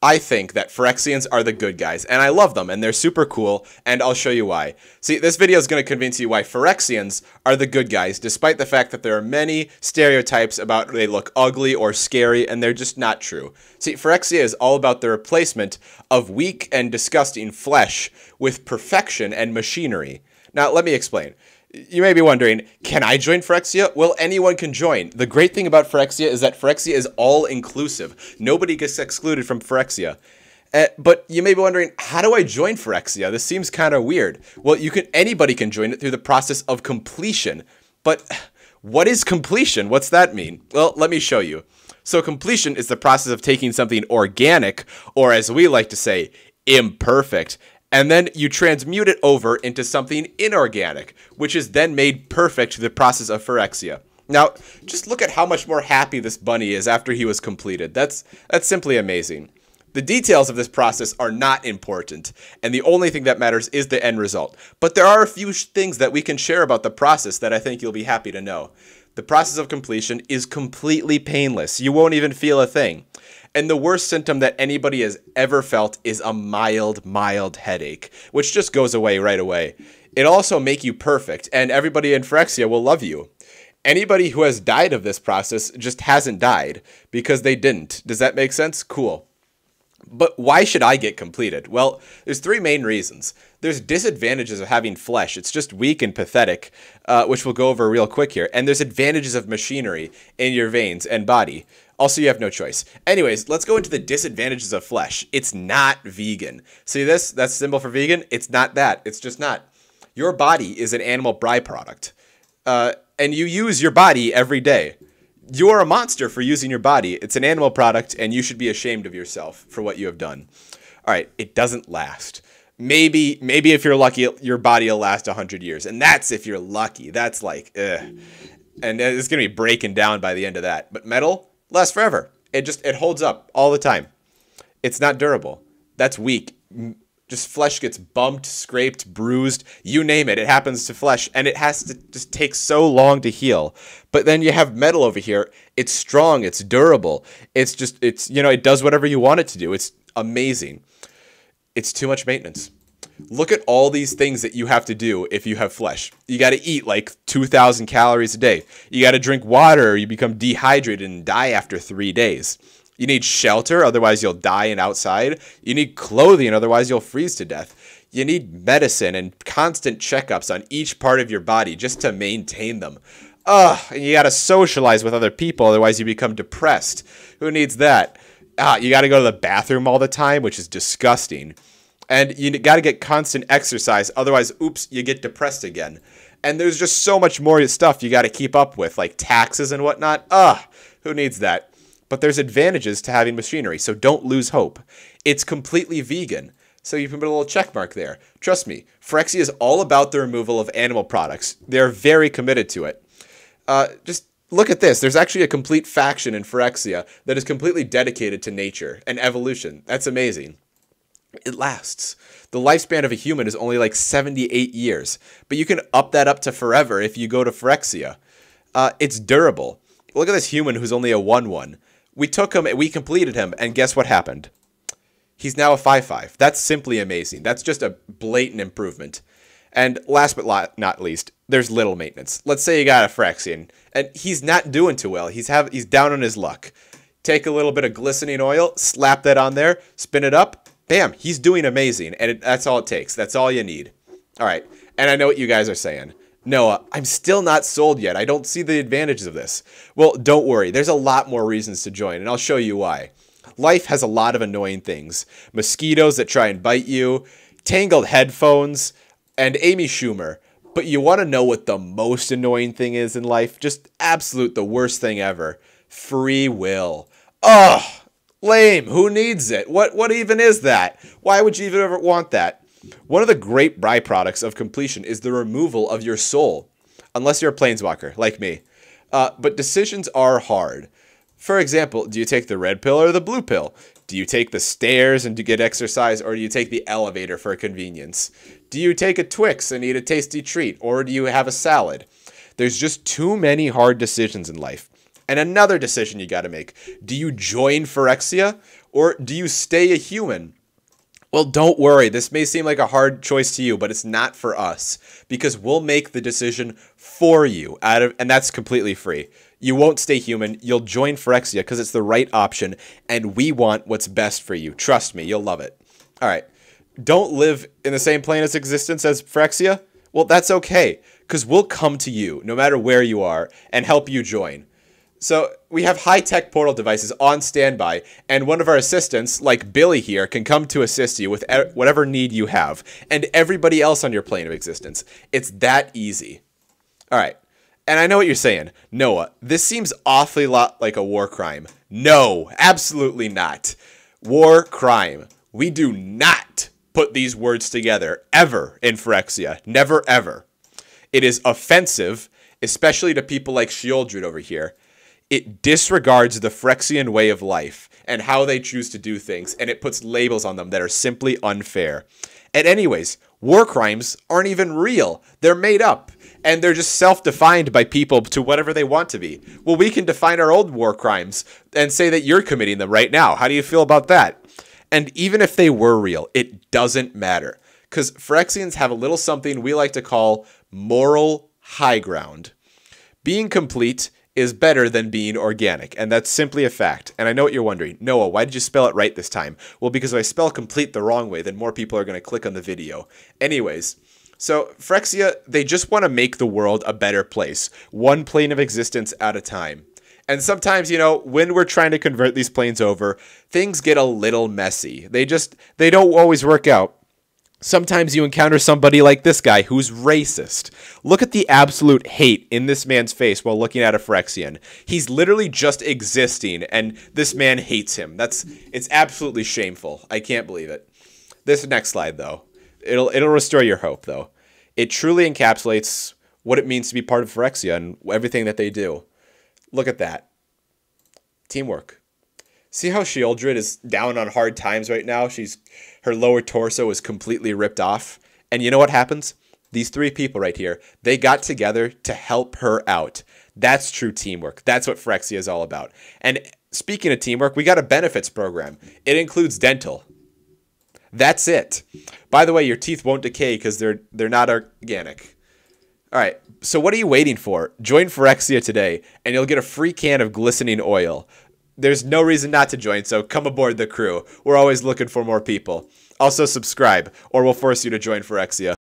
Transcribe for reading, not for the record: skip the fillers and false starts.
I think that Phyrexians are the good guys, and I love them, and they're super cool, and I'll show you why. See, this video is going to convince you why Phyrexians are the good guys, despite the fact that there are many stereotypes about they look ugly or scary, and they're just not true. See, Phyrexia is all about the replacement of weak and disgusting flesh with perfection and machinery. Now, let me explain. You may be wondering, can I join Phyrexia? Well, anyone can join. The great thing about Phyrexia is that Phyrexia is all-inclusive. Nobody gets excluded from Phyrexia. But you may be wondering, how do I join Phyrexia? This seems kind of weird. Well, anybody can join it through the process of completion. But what is completion? What's that mean? Well, let me show you. So completion is the process of taking something organic, or as we like to say, imperfect, and then you transmute it over into something inorganic, which is then made perfect through the process of Phyrexia. Now, just look at how much more happy this bunny is after he was completed. That's simply amazing. The details of this process are not important, and the only thing that matters is the end result. But there are a few things that we can share about the process that I think you'll be happy to know. The process of completion is completely painless. You won't even feel a thing. And the worst symptom that anybody has ever felt is a mild headache, which just goes away right away. It'll also make you perfect, and everybody in Phyrexia will love you. Anybody who has died of this process just hasn't died, because they didn't. Does that make sense? Cool. But why should I get completed? Well, there's three main reasons. There's disadvantages of having flesh. It's just weak and pathetic, which we'll go over real quick here. And there's advantages of machinery in your veins and body. Also, you have no choice. Anyways, let's go into the disadvantages of flesh. It's not vegan. See this? That's symbol for vegan? It's not that. It's just not. Your body is an animal byproduct. And you use your body every day. You're a monster for using your body. It's an animal product, and you should be ashamed of yourself for what you have done. All right, it doesn't last. Maybe if you're lucky, your body will last 100 years, and that's if you're lucky. That's like, ugh. And it's going to be breaking down by the end of that. But metal lasts forever. It holds up all the time. It's not durable. That's weak. Just flesh gets bumped, scraped, bruised, you name it. It happens to flesh, and it has to just take so long to heal. But then you have metal over here. It's strong. It's durable. It does whatever you want it to do. It's amazing. It's too much maintenance. Look at all these things that you have to do if you have flesh. You got to eat like 2,000 calories a day. You got to drink water or you become dehydrated and die after 3 days. You need shelter, otherwise you'll die and outside. You need clothing, otherwise you'll freeze to death. You need medicine and constant checkups on each part of your body just to maintain them. And you got to socialize with other people, otherwise you become depressed. Who needs that? You got to go to the bathroom all the time, which is disgusting. And you got to get constant exercise, otherwise, oops, you get depressed again. And there's just so much more stuff you got to keep up with, like taxes and whatnot. Who needs that? But there's advantages to having machinery, so don't lose hope. It's completely vegan, so you can put a little check mark there. Trust me, Phyrexia is all about the removal of animal products. They're very committed to it. Just look at this. There's actually a complete faction in Phyrexia that is completely dedicated to nature and evolution. That's amazing. It lasts. The lifespan of a human is only like 78 years, but you can up that up to forever if you go to Phyrexia. It's durable. Look at this human who's only a 1-1. We took him, we completed him, and guess what happened? He's now a 5-5. That's simply amazing. That's just a blatant improvement. And last but not least, there's little maintenance. Let's say you got a Phyrexian, and he's not doing too well. He's down on his luck. Take a little bit of glistening oil, slap that on there, spin it up, bam, he's doing amazing. And that's all it takes. That's all you need. All right, and I know what you guys are saying. Noah, I'm still not sold yet. I don't see the advantages of this. Well, don't worry. There's a lot more reasons to join, and I'll show you why. Life has a lot of annoying things. Mosquitoes that try and bite you, tangled headphones, and Amy Schumer. But you want to know what the most annoying thing is in life? Just absolute the worst thing ever. Free will. Ugh, lame. Who needs it? What even is that? Why would you even ever want that? One of the great byproducts of completion is the removal of your soul, unless you're a planeswalker, like me. But decisions are hard. For example, do you take the red pill or the blue pill? Do you take the stairs and to get exercise, or do you take the elevator for convenience? Do you take a Twix and eat a tasty treat, or do you have a salad? There's just too many hard decisions in life. And another decision you got to make. Do you join Phyrexia, Or do you stay a human? Well, don't worry. This may seem like a hard choice to you, but it's not for us because we'll make the decision for you and that's completely free. You won't stay human. You'll join Phyrexia because it's the right option and we want what's best for you. Trust me, you'll love it. All right. Don't live in the same plane of existence as Phyrexia? Well, that's okay because we'll come to you no matter where you are and help you join. So we have high-tech portal devices on standby, and one of our assistants, like Billy here, can come to assist you with whatever need you have, and everybody else on your plane of existence. It's that easy. All right, and I know what you're saying. Noah, this seems awfully lot like a war crime. No, absolutely not. War crime. We do not put these words together, ever, in Phyrexia. Never, ever. It is offensive, especially to people like Shieldred over here. It disregards the Phyrexian way of life and how they choose to do things, and it puts labels on them that are simply unfair. And anyways, war crimes aren't even real. They're made up, and they're just self-defined by people to whatever they want to be. Well, we can define our own war crimes and say that you're committing them right now. How do you feel about that? And even if they were real, it doesn't matter, because Phyrexians have a little something we like to call moral high ground. Being complete is better than being organic, and that's simply a fact. And I know what you're wondering. Noah, why did you spell it right this time? Well, because if I spell complete the wrong way, then more people are going to click on the video. Anyways, so Phyrexia, they just want to make the world a better place, one plane of existence at a time. And sometimes, you know, when we're trying to convert these planes over, things get a little messy. They don't always work out. Sometimes you encounter somebody like this guy who's racist. Look at the absolute hate in this man's face while looking at a Phyrexian. He's literally just existing, and this man hates him. It's absolutely shameful. I can't believe it. This next slide, though, it'll restore your hope, though. It truly encapsulates what it means to be part of Phyrexia and everything that they do. Look at that. Teamwork. See how Shieldred is down on hard times right now? Her lower torso is completely ripped off. And you know what happens? These three people right here, they got together to help her out. That's true teamwork. That's what Phyrexia is all about. And speaking of teamwork, we got a benefits program. It includes dental. That's it. By the way, your teeth won't decay because they're not organic. All right, so what are you waiting for? Join Phyrexia today, and you'll get a free can of glistening oil. There's no reason not to join, so come aboard the crew. We're always looking for more people. Also subscribe, or we'll force you to join Phyrexia.